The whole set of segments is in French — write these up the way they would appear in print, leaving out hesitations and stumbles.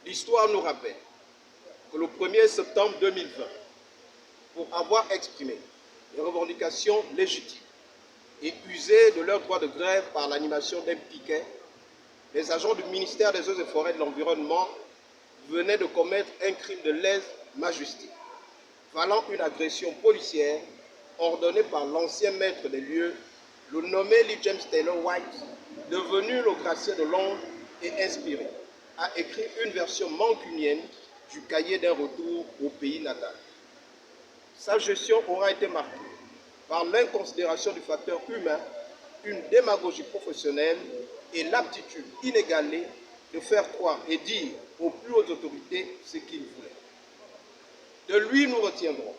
L'histoire nous rappelle que le 1er septembre 2020, pour avoir exprimé des revendications légitimes et usé de leur droit de grève par l'animation d'un piquet, les agents du ministère des Eaux et Forêts et de l'Environnement venaient de commettre un crime de lèse-majesté, valant une agression policière ordonnée par l'ancien maître des lieux, le nommé Lee James Taylor White, devenu le gracier de Londres et inspiré, a écrit une version mancunienne du cahier d'un retour au pays natal. Sa gestion aura été marquée par l'inconsidération du facteur humain, une démagogie professionnelle et l'aptitude inégalée de faire croire et dire aux plus hautes autorités ce qu'ils voulaient. De lui, nous retiendrons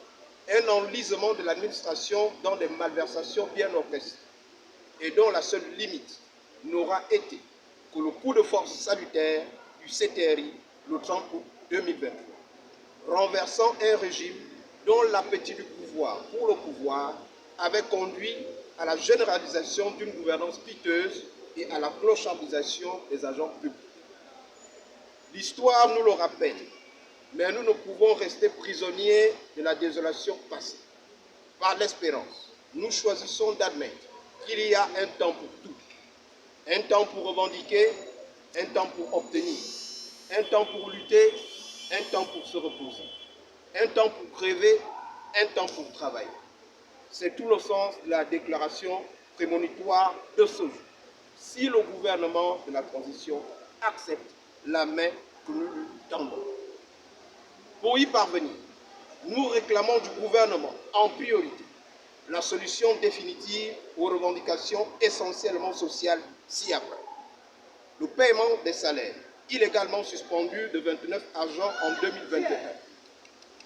un enlisement de l'administration dans des malversations bien orchestrées et dont la seule limite n'aura été que le coup de force salutaire du CTRI le 30 août 2023, renversant un régime dont l'appétit du pouvoir pour le pouvoir avait conduit à la généralisation d'une gouvernance piteuse et à la clochardisation des agents publics. L'histoire nous le rappelle, mais nous ne pouvons rester prisonniers de la désolation passée. Par l'espérance, nous choisissons d'admettre qu'il y a un temps pour tout. Un temps pour revendiquer, un temps pour obtenir, un temps pour lutter, un temps pour se reposer, un temps pour rêver, un temps pour travailler. C'est tout le sens de la déclaration prémonitoire de ce jour. Si le gouvernement de la transition accepte la main que nous lui tendons. Pour y parvenir, nous réclamons du gouvernement en priorité la solution définitive aux revendications essentiellement sociales ci-après. Le paiement des salaires illégalement suspendus de 29 agents en 2021.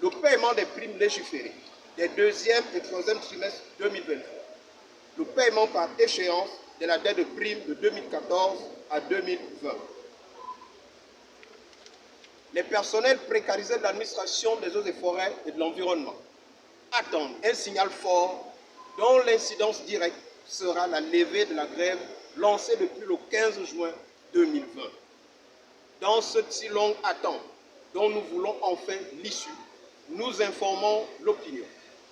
Le paiement des primes légiférées des deuxième et troisième trimestres 2023. Le paiement par échéance de la dette de prime de 2014 à 2020. Les personnels précarisés de l'administration des eaux et forêts et de l'environnement attendent un signal fort dont l'incidence directe sera la levée de la grève lancée depuis le 15 juin 2020. Dans cette si longue attente dont nous voulons enfin l'issue, nous informons l'opinion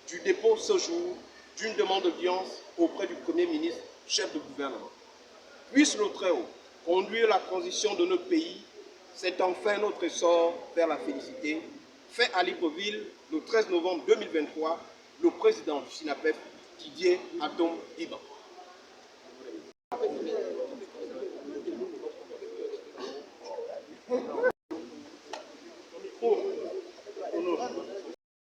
du dépôt ce jour d'une demande d'audience auprès du Premier ministre, chef de gouvernement. Puisse le Très-Haut conduire la transition de notre pays. C'est enfin notre essor vers la félicité. Fait à Libreville le 13 novembre 2023, le président du SYNAPEF, Didier Atom Iban.